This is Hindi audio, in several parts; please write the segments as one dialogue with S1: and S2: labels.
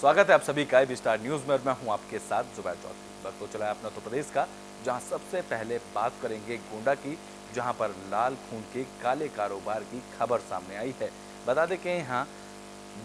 S1: स्वागत है आप सभी का स्टार न्यूज में और मैं हूं आपके साथ जुबैर चौधरी। वक्त तो चला है अपना उत्तर प्रदेश का, जहां सबसे पहले बात करेंगे गोंडा की, जहां पर लाल खून के काले कारोबार की खबर सामने आई है। बता दें कि यहां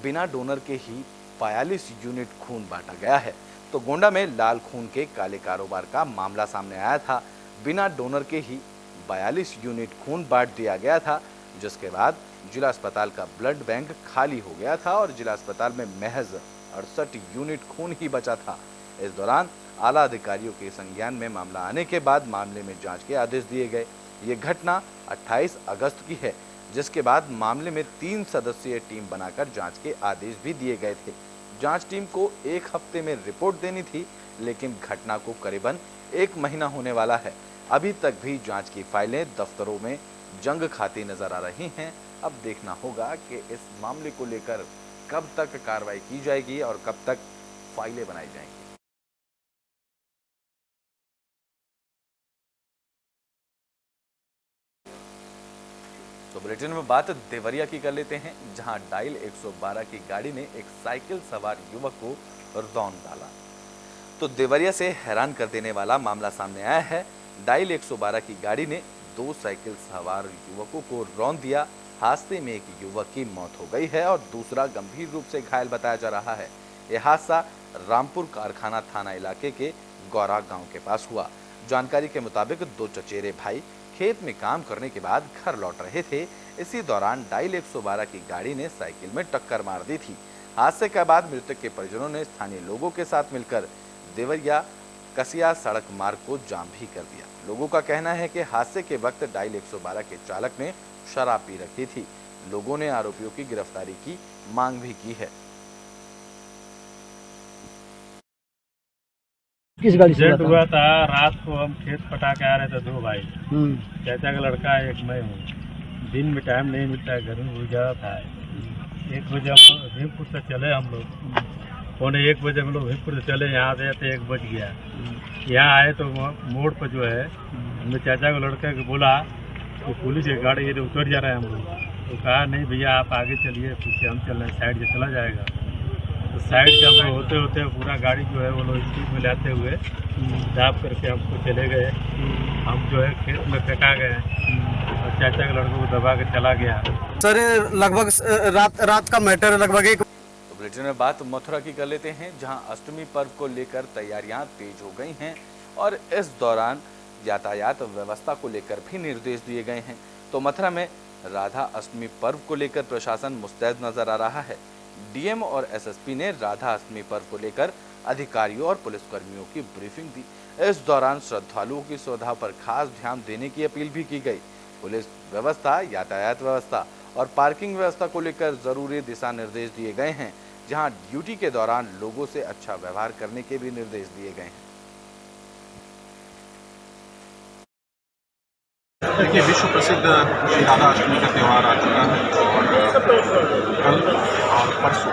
S1: बिना डोनर के ही 42 यूनिट खून बांटा गया है। तो गोंडा में लाल खून के काले कारोबार का मामला सामने आया था। बिना डोनर के ही 42 यूनिट खून बांट दिया गया था, जिसके बाद जिला अस्पताल का ब्लड बैंक खाली हो गया था और जिला अस्पताल में महज 68 यूनिट खून ही बचा था। इस दौरान आला अधिकारियों के संज्ञान में मामला आने के बाद मामले में जांच के आदेश दिए गए। ये घटना 28 अगस्त की है, जिसके बाद मामले में 3 सदस्यीय टीम बनाकर जांच के आदेश भी दिए गए थे। जांच टीम को 1 हफ्ते में रिपोर्ट देनी थी, लेकिन घटना को करीबन 1 महीना होने वाला है। अभी तक भी जांच की फाइलें दफ्तरों में जंग खाती नजर आ रही हैं। अब देखना होगा कि इस मामले को लेकर कब तक कार्रवाई की जाएगी और कब तक फाइलें बनाई जाएंगी। तो बुलेटिन में बात देवरिया की कर लेते हैं, जहां डायल 112 की गाड़ी ने एक साइकिल सवार युवक को रौंद डाला। तो देवरिया से हैरान कर देने वाला मामला सामने आया है। डायल 112 की गाड़ी ने 2 साइकिल सवार युवकों को रौंद दिया। हादसे में एक युवक की मौत हो गई है और दूसरा गंभीर रूप से घायल बताया जा रहा है। यह हादसा रामपुर कारखाना थाना इलाके के गौरा गांव के पास हुआ। जानकारी के मुताबिक 2 चचेरे भाई खेत में काम करने के बाद घर लौट रहे थे। इसी दौरान डायल 112 की गाड़ी ने साइकिल में टक्कर मार दी थी। हादसे के बाद मृतक के परिजनों ने स्थानीय लोगों के साथ मिलकर देवरिया कसिया सड़क मार्ग को जाम भी कर दिया। लोगों का कहना है कि हादसे के वक्त डायल 112 के चालक ने शराब पी रखी थी। लोगों ने आरोपियों की गिरफ्तारी की मांग भी की है।
S2: किस गाड़ी से
S3: हुआ था? रात को हम खेत पटा के आ रहे थे 2 भाई, चाचा का लड़का एक मैं हूँ। दिन में टाइम नहीं मिलता है, घर में भूल जाता था। 1 बजे हम भीमपुर से चले, हम लोग 1 बजे हम लोग भीमपुर से चले, यहाँ से तो 1 बज गया। यहाँ आए तो मोड़ पर जो है हमने चाचा को लड़के को बोला तो पुलिस की गाड़ी ये उतर जा रहा है। हम लोग तो कहा नहीं भैया आप आगे चलिए, पीछे हम चल रहे हैं, साइड से चला जाएगा। तो साइड से हम लोग होते होते पूरा गाड़ी जो है वो लोग स्पीड में लाते हुए दाब करके हमको चले गए। हम जो है खेत में फेंका गए और चाचा के लड़कों को दबा के चला गया।
S2: सर लगभग रात का मैटर लगभग 1।
S1: तो बुलेटिन में बात मथुरा की कर लेते हैं, जहां अष्टमी पर्व को लेकर तैयारियां तेज हो गई हैं और इस दौरान यातायात व्यवस्था को लेकर भी निर्देश दिए गए हैं। तो मथुरा में राधा अष्टमी पर्व को लेकर प्रशासन मुस्तैद नजर आ रहा है। डीएम और एसएसपी ने राधा अष्टमी पर्व को लेकर अधिकारियों और पुलिसकर्मियों की ब्रीफिंग दी। इस दौरान श्रद्धालुओं की सुविधा पर खास ध्यान देने की अपील भी की गई। पुलिस व्यवस्था, यातायात व्यवस्था और पार्किंग व्यवस्था को लेकर जरूरी दिशा निर्देश दिए गए हैं, जहां ड्यूटी के दौरान लोगों से अच्छा व्यवहार करने के भी निर्देश दिए गए हैं।
S4: देखिए, विश्व प्रसिद्ध श्री राधा अष्टमी का त्यौहार आ चुका है और कल और परसों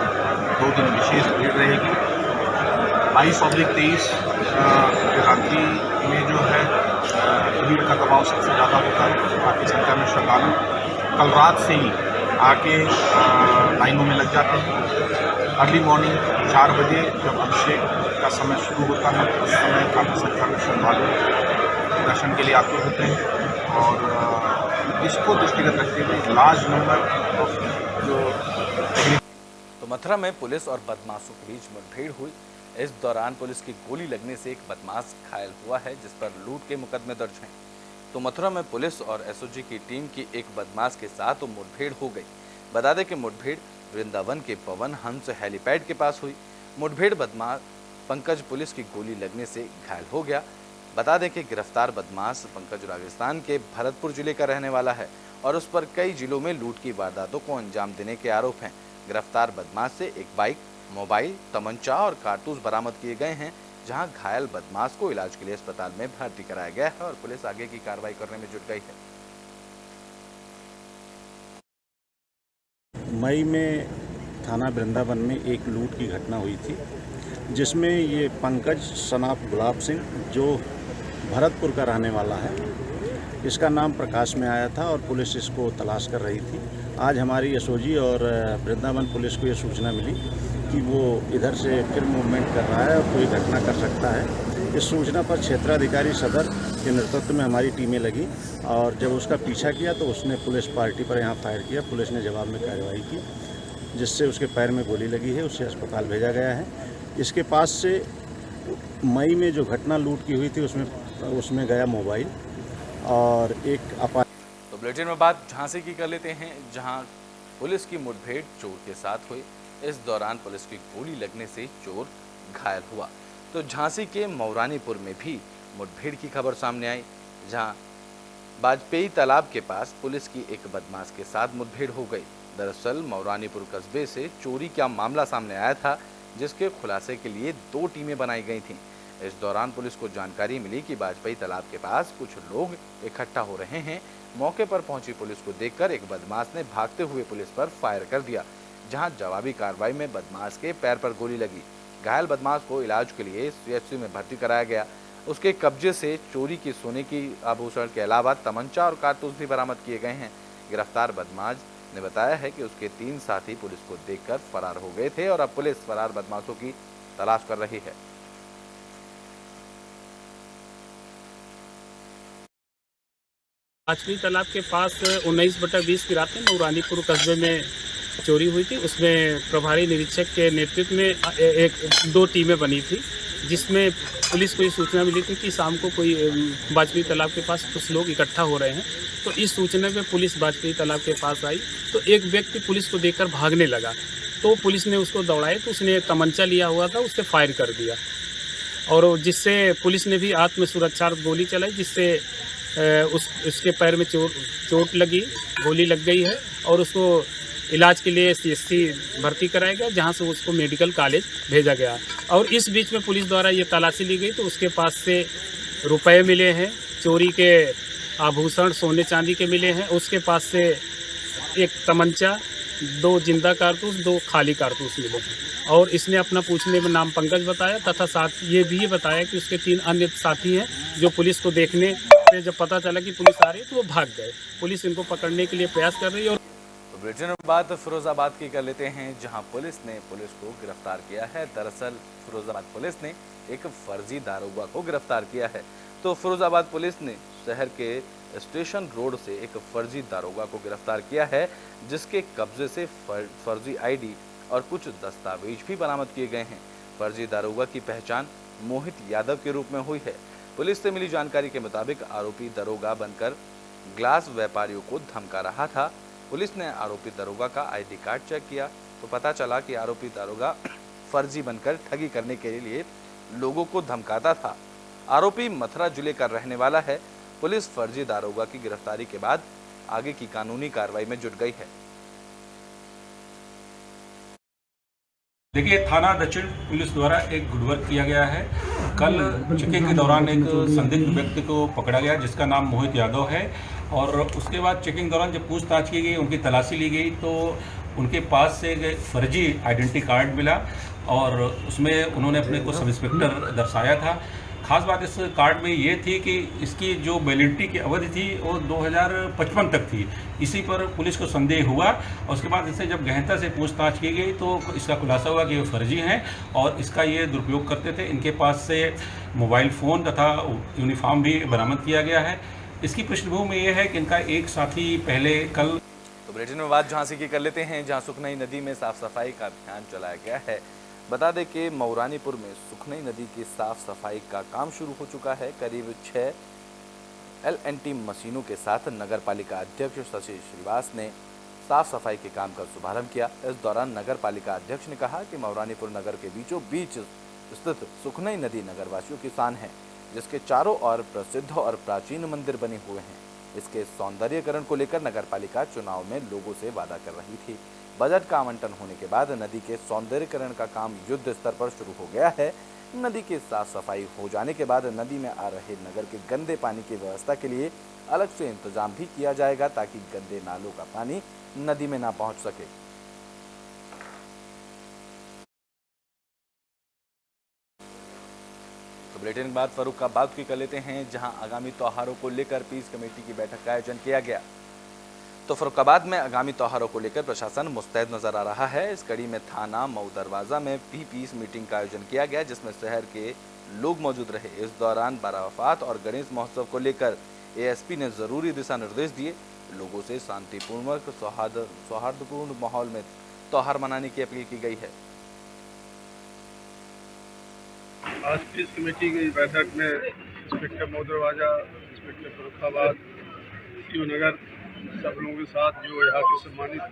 S4: 2 दिन विशेष भीड़ रहेगी। 22/23 रात्रि में जो है भीड़ का दबाव सबसे ज़्यादा होता है। काफ़ी संख्या में श्रद्धालु कल रात से ही आके लाइनों में लग जाते हैं। अर्ली मॉर्निंग 4 बजे जब अभिषेक का समय शुरू होता है, उस समय काफ़ी संख्या में श्रद्धालु दर्शन के लिए आते होते हैं और इसको दृष्टिगत रखते हुए लार्ज नंबर ऑफ जो।
S1: तो मथुरा में पुलिस और बदमाशों के बीच मुठभेड़ हुई। इस दौरान पुलिस की गोली लगने से एक बदमाश घायल हुआ है, जिस पर लूट के मुकदमे दर्ज हैं। तो मथुरा में पुलिस और एसओजी की टीम की एक बदमाश के साथ मुठभेड़ हो गई। बता दें कि मुठभेड़ वृंदावन के पवन हंस हेलीपैड के पास हुई। मुठभेड़ बदमाश पंकज पुलिस की गोली लगने से घायल हो गया। बता दें कि गिरफ्तार बदमाश पंकज राजस्थान के भरतपुर जिले का रहने वाला है और उस पर कई जिलों में लूट की वारदातों को अंजाम देने के आरोप हैं। गिरफ्तार बदमाश से एक बाइक, मोबाइल, तमंचा और कारतूस बरामद किए गए हैं, जहां घायल बदमाश को इलाज के लिए अस्पताल में भर्ती कराया गया है और पुलिस आगे की कार्रवाई करने में जुट गई है।
S5: मई में थाना वृंदावन में एक लूट की घटना हुई थी, जिसमें ये पंकज सनाफ गुलाब सिंह जो भरतपुर का रहने वाला है, इसका नाम प्रकाश में आया था और पुलिस इसको तलाश कर रही थी। आज हमारी एसओजी और वृंदावन पुलिस को ये सूचना मिली कि वो इधर से फिर मूवमेंट कर रहा है और कोई घटना कर सकता है। इस सूचना पर क्षेत्राधिकारी सदर के नेतृत्व में हमारी टीमें लगी और जब उसका पीछा किया तो उसने पुलिस पार्टी पर यहाँ फायर किया। पुलिस ने जवाब में कार्रवाई की, जिससे उसके पैर में गोली लगी है, उसे अस्पताल भेजा गया है। इसके पास से मई में जो घटना लूट की हुई थी उसमें गया मोबाइल और एक
S1: तो बुलेटिन में बात झांसी की कर लेते हैं, जहां पुलिस की मुठभेड़ चोर के साथ हुई। इस दौरान पुलिस की गोली लगने से चोर घायल हुआ। तो झांसी के मौरानीपुर में भी मुठभेड़ की खबर सामने आई, जहां वाजपेयी तालाब के पास पुलिस की एक बदमाश के साथ मुठभेड़ हो गई। दरअसल मौरानीपुर कस्बे से चोरी का मामला सामने आया था, जिसके खुलासे के लिए 2 टीमें बनाई गई थीं। इस दौरान पुलिस को जानकारी मिली कि वाजपेयी तालाब के पास कुछ लोग इकट्ठा हो रहे हैं। मौके पर पहुंची पुलिस को देखकर एक बदमाश ने भागते हुए पुलिस पर फायर कर दिया, जहां जवाबी कार्रवाई में बदमाश के पैर पर गोली लगी। घायल बदमाश को इलाज के लिए CHC में भर्ती कराया गया। उसके कब्जे से चोरी की सोने की आभूषण के अलावा तमंचा और कारतूस भी बरामद किए गए हैं। गिरफ्तार बदमाश ने बताया है कि उसके 3 साथी पुलिस को देखकर फरार हो गए थे और अब पुलिस फरार बदमाशों की तलाश कर रही है।
S6: वाजपेयी तालाब के पास 19/20 की रात में मौरानीपुर कस्बे में चोरी हुई थी। उसमें प्रभारी निरीक्षक के नेतृत्व में 2 टीमें बनी थी, जिसमें पुलिस को ये सूचना मिली थी कि शाम को कोई वाजपेयी तालाब के पास कुछ लोग इकट्ठा हो रहे हैं। तो इस सूचना पे पुलिस वाजपेयी तालाब के पास आई तो एक व्यक्ति पुलिस को देखकर भागने लगा, तो पुलिस ने उसको दौड़ाया तो उसने तमंचा लिया हुआ था, उससे फायर कर दिया और जिससे पुलिस ने भी आत्म सुरक्षा गोली चलाई, जिससे उसके पैर में चोट लगी, गोली लग गई है और उसको इलाज के लिए CHC भर्ती कराया गया, जहां से उसको मेडिकल कॉलेज भेजा गया। और इस बीच में पुलिस द्वारा ये तलाशी ली गई तो उसके पास से रुपए मिले हैं, चोरी के आभूषण सोने चांदी के मिले हैं, उसके पास से एक तमंचा, 2 जिंदा कारतूस, 2 खाली कारतूस मिले हैं। और इसने अपना पूछने में नाम पंकज बताया तथा साथ ये भी बताया कि उसके 3 अन्य साथी हैं, जो पुलिस को देखने से जब पता चला कि पुलिस आ रही है तो वो भाग गए। पुलिस इनको पकड़ने के लिए प्रयास कर रही है।
S1: तो बुलेटिन में बात फिरोजाबाद की कर लेते हैं, जहां पुलिस ने पुलिस को गिरफ्तार किया है। दरअसल फिरोजाबाद पुलिस ने एक फर्जी दारोगा को गिरफ्तार किया है। तो फिरोजाबाद पुलिस ने शहर के स्टेशन रोड से एक फर्जी दारोगा को गिरफ्तार किया है, जिसके कब्जे से फर्जी ID और कुछ दस्तावेज भी बरामद किए गए हैं। फर्जी दारोगा की पहचान मोहित यादव के रूप में हुई है। पुलिस से मिली जानकारी के मुताबिक आरोपी दरोगा बनकर ग्लास व्यापारियों को धमका रहा था। पुलिस ने आरोपी दरोगा का ID कार्ड चेक किया तो पता चला कि आरोपी दरोगा फर्जी बनकर ठगी करने के लिए लोगों को धमकाता था। आरोपी मथुरा जिले का रहने वाला है। पुलिस फर्जी दारोगा की गिरफ्तारी के बाद आगे की कानूनी कार्रवाई में जुट गई है।
S7: देखिए, थाना दक्षिण पुलिस द्वारा एक गुड वर्क किया गया है। कल चेकिंग के दौरान एक संदिग्ध व्यक्ति को पकड़ा गया, जिसका नाम मोहित यादव है। और उसके बाद चेकिंग दौरान जब पूछताछ की गई, उनकी तलाशी ली गई तो उनके पास से एक फर्जी आइडेंटिटी कार्ड मिला और उसमें उन्होंने अपने को सब इंस्पेक्टर दर्शाया था। खास बात इस कार्ड में ये थी कि इसकी जो वैलिडिटी की अवधि थी वो 2055 तक थी। इसी पर पुलिस को संदेह हुआ और उसके बाद इससे जब गहनता से पूछताछ की गई तो इसका खुलासा हुआ कि ये फर्जी हैं और इसका ये दुरुपयोग करते थे। इनके पास से मोबाइल फ़ोन तथा यूनिफॉर्म भी बरामद किया गया है। इसकी पृष्ठभूमि में ये है कि इनका एक साथी पहले कल।
S1: तो बुलेटिन में बात झांसी की कर लेते हैं, जहां सुखनई नदी में साफ सफाई का अभियान चलाया गया है। बता दें कि मौरानीपुर में सुखनई नदी की साफ सफाई का काम शुरू हो चुका है। करीब 6 LNT मशीनों के साथ नगर पालिका अध्यक्ष शशि श्रीवास ने साफ सफाई के काम का शुभारंभ किया। इस दौरान नगर पालिका अध्यक्ष ने कहा कि मौरानीपुर नगर के बीचों बीच स्थित सुखनई नदी नगरवासियों की शान है, जिसके चारों ओर प्रसिद्ध और प्राचीन मंदिर बने हुए हैं। इसके सौंदर्यीकरण को लेकर नगर पालिका चुनाव में लोगों से वादा कर रही थी। बजट का आवंटन होने के बाद नदी के सौंदर्यीकरण का काम युद्ध स्तर पर शुरू हो गया है। नदी की साफ सफाई हो जाने के बाद नदी में आ रहे नगर के गंदे पानी की व्यवस्था के लिए अलग से इंतजाम भी किया जाएगा, ताकि गंदे नालों का पानी नदी में ना पहुंच सके। तो बुलेटिन के बाद फर्रुखाबाद की कर लेते हैं, जहां आगामी त्योहारों को लेकर पीस कमेटी की बैठक का आयोजन किया गया। तो फर्रुखाबाद में आगामी त्योहारों को लेकर प्रशासन मुस्तैद नजर आ रहा है। इस कड़ी में थाना मऊ दरवाजा में भी पीस मीटिंग का आयोजन किया गया, जिसमें शहर के लोग मौजूद रहे। इस दौरान बारावफात और गणेश महोत्सव को लेकर एएसपी ने जरूरी दिशा निर्देश दिए। लोगों से शांतिपूर्वक सौहार्दपूर्ण माहौल में त्योहार मनाने की अपील की गई है।
S8: आज पीस कमेटी की बैठक में इंस्पेक्टर मऊ दरवाजा, इंस्पेक्टर फर्रुखाबाद, सीओ नगर, सब लोगों के साथ जो यहाँ के सम्मानित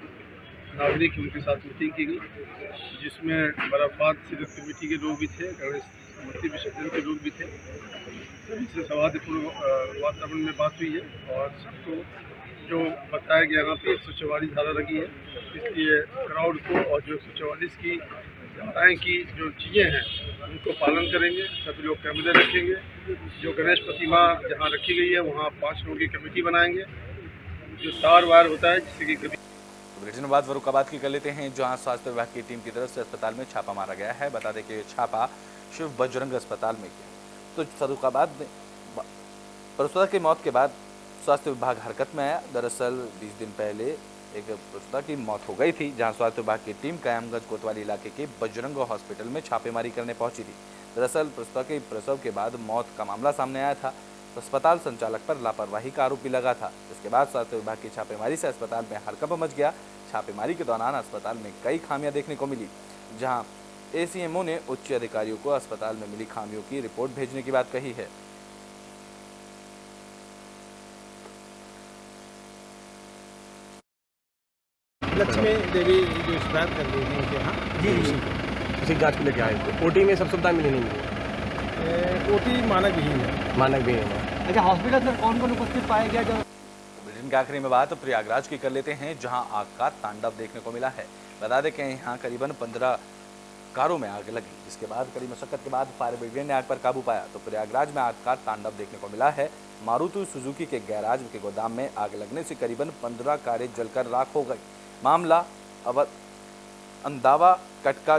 S8: नागरिक हैं उनके साथ मीटिंग की गई, जिसमें बारावफात सिरत कमेटी के लोग भी थे, गणेश मूर्ति विसर्जन के लोग भी थे। सभी से सौहार्दपूर्ण वातावरण में बात हुई है और सबको जो बताया गया यहाँ पे 144 धारा लगी है, इसलिए क्राउड को और जो 144 की धाराएँ की जो चीज़ें हैं उनको पालन करेंगे। सभी लोग कैमरे रखेंगे। जो गणेश प्रतिमा जहाँ रखी गई है वहाँ 5 लोगों की कमेटी बनाएंगे। जो तार वार होता है जिससे कि कभी
S1: बुलेटिन बाद फर्रुखाबाद की कर लेते हैं, जहां स्वास्थ्य विभाग की टीम की तरफ से अस्पताल में छापा मारा गया है। बता दें कि ये छापा शिव बजरंग अस्पताल में किया। तो फर्रुखाबाद में प्रसूता की मौत के बाद स्वास्थ्य विभाग हरकत में आया। दरअसल 20 दिन पहले एक प्रसूता की मौत हो गई थी, जहां स्वास्थ्य विभाग की टीम कयामगंज कोतवाली इलाके के बजरंग हॉस्पिटल में छापेमारी करने पहुंची थी। दरअसल प्रसूता के प्रसव के बाद मौत का मामला सामने आया था। अस्पताल संचालक पर लापरवाही का आरोप भी लगा था। इसके बाद स्वास्थ्य विभाग की छापेमारी से अस्पताल में हड़कंप मच गया। छापेमारी के दौरान अस्पताल में कई खामियां देखने को मिली, जहां एसीएमओ ने उच्च अधिकारियों को अस्पताल में मिली खामियों की रिपोर्ट भेजने की बात कही है।
S9: लक्ष्मी देवी जो शिकायत कर रही है उनके यहाँ जी उसी जाँच के लेके आए थे। ओटी में सब सुविधा मिली नहीं मिली। ओटी मानक विहीन है। मानक विहीन है।
S2: अच्छा, हॉस्पिटल में कौन कौन उपस्थित पाया गया? जब
S1: बुलेटिन के आखिरी में बात प्रयागराज की कर लेते हैं, जहां आग का तांडव देखने को मिला है। बता दें कि यहाँ करीबन 15 कारों में आग लगी, जिसके बाद कड़ी मशक्कत के बाद फायर ब्रिगेड ने आग पर काबू पाया। तो प्रयागराज में आग का तांडव देखने को मिला है। मारुति सुजुकी के गैराज के गोदाम में आग लगने से करीबन 15 कारें जलकर राख हो गई। मामला अंदावा कटका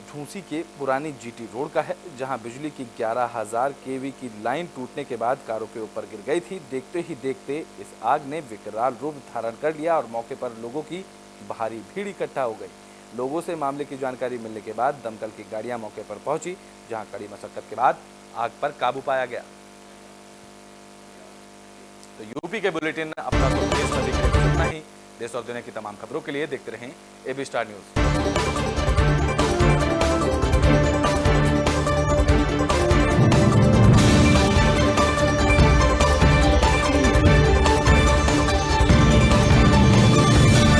S1: झूंसी के पुरानी जीटी रोड का है, जहां बिजली की 11,000 केवी की लाइन टूटने के बाद कारों के ऊपर गिर गई थी। देखते ही देखते इस आग ने विकराल रूप धारण कर लिया और मौके पर लोगों की भारी भीड़ इकट्ठा हो गई। लोगों से मामले की जानकारी मिलने के बाद दमकल की गाड़ियां मौके पर पहुंची, जहां कड़ी मशक्कत के बाद आग पर काबू पाया गया। तो यूपी के बुलेटिन अपना देश में देखने को इतना ही। देश और दुनिया की तमाम खबरों के लिए देखते रहें एबी स्टार न्यूज।